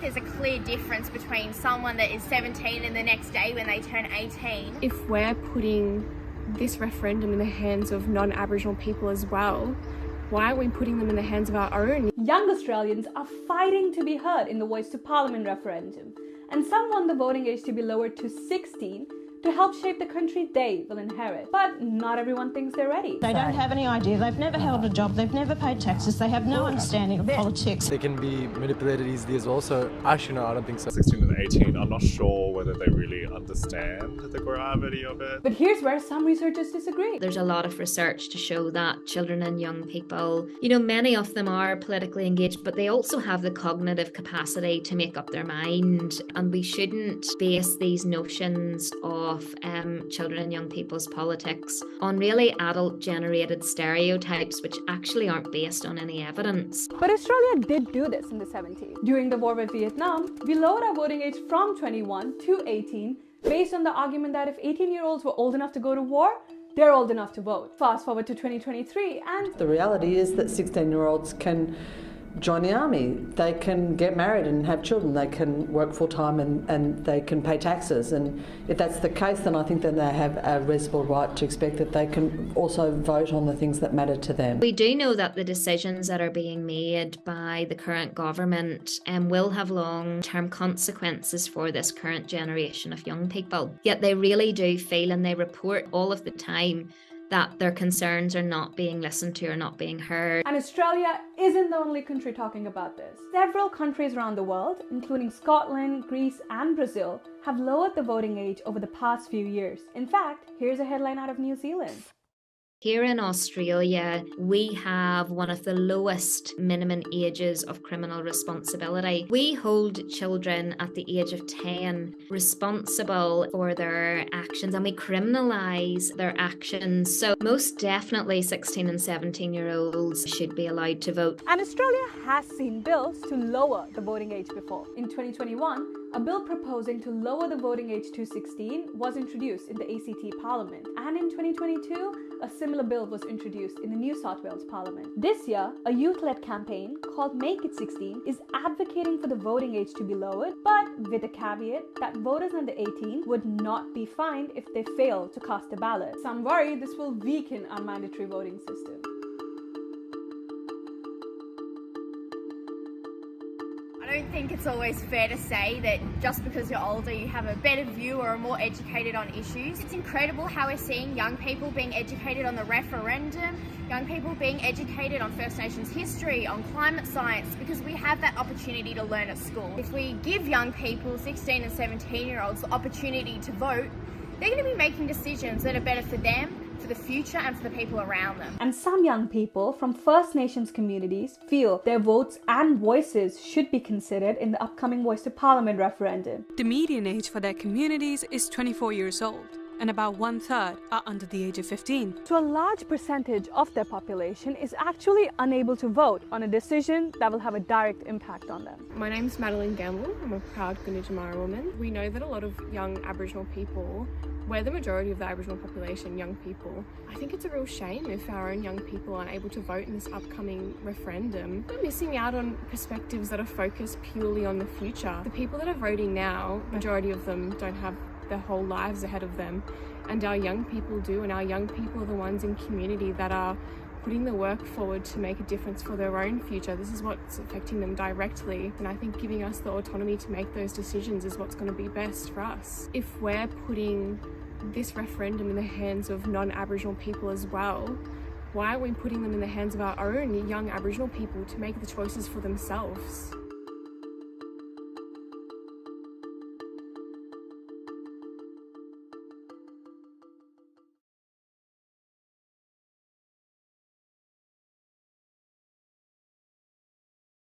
there's a clear difference between someone that is 17 and the next day when they turn 18. If we're putting this referendum in the hands of non-Aboriginal people as well, why are we putting them in the hands of our own? Young Australians are fighting to be heard in the Voice to Parliament referendum, and some want the voting age to be lowered to 16 to help shape the country they will inherit. But not everyone thinks they're ready. They don't have any idea. They've never held a job. They've never paid taxes. They have no understanding of politics. They can be manipulated easily as well. So actually, no, I don't think so. 16 and 18, I'm not sure whether they really understand the gravity of it. But here's where some researchers disagree. There's a lot of research to show that children and young people, many of them are politically engaged, but they also have the cognitive capacity to make up their mind. And we shouldn't base these notions of children and young people's politics on really adult-generated stereotypes which actually aren't based on any evidence. But Australia did do this in the 70s. During the war with Vietnam, we lowered our voting age from 21 to 18 based on the argument that if 18-year-olds were old enough to go to war, they're old enough to vote. Fast forward to 2023 and the reality is that 16-year-olds can join the army, they can get married and have children, they can work full-time and they can pay taxes. And if that's the case, then I think that they have a reasonable right to expect that they can also vote on the things that matter to them. We do know that the decisions that are being made by the current government will have long-term consequences for this current generation of young people. Yet they really do feel, and they report all of the time, that their concerns are not being listened to or not being heard. And Australia isn't the only country talking about this. Several countries around the world, including Scotland, Greece, and Brazil, have lowered the voting age over the past few years. In fact, here's a headline out of New Zealand. Here in Australia, we have one of the lowest minimum ages of criminal responsibility. We hold children at the age of 10 responsible for their actions, and we criminalise their actions. So most definitely 16 and 17-year-olds should be allowed to vote. And Australia has seen bills to lower the voting age before. In 2021, a bill proposing to lower the voting age to 16 was introduced in the ACT Parliament. And in 2022, a similar bill was introduced in the New South Wales Parliament. This year, a youth-led campaign called Make It 16 is advocating for the voting age to be lowered, but with a caveat that voters under 18 would not be fined if they fail to cast a ballot. Some worry this will weaken our mandatory voting system. I don't think it's always fair to say that just because you're older you have a better view or are more educated on issues. It's incredible how we're seeing young people being educated on the referendum, young people being educated on First Nations history, on climate science, because we have that opportunity to learn at school. If we give young people, 16 and 17-year-olds, the opportunity to vote, they're going to be making decisions that are better for them, for the future, and for the people around them. And some young people from First Nations communities feel their votes and voices should be considered in the upcoming Voice to Parliament referendum. The median age for their communities is 24 years old, and about 1/3 are under the age of 15. So a large percentage of their population is actually unable to vote on a decision that will have a direct impact on them. My name's Madeline Gamble. I'm a proud Gunditjmara woman. We know that a lot of young Aboriginal people, we're the majority of the Aboriginal population, young people. I think it's a real shame if our own young people aren't able to vote in this upcoming referendum. We're missing out on perspectives that are focused purely on the future. The people that are voting now, majority of them don't have their whole lives ahead of them, and our young people do, and our young people are the ones in community that are putting the work forward to make a difference for their own future. This is what's affecting them directly, and I think giving us the autonomy to make those decisions is what's going to be best for us. If we're putting this referendum in the hands of non-Aboriginal people as well, why are we putting them in the hands of our own young Aboriginal people to make the choices for themselves?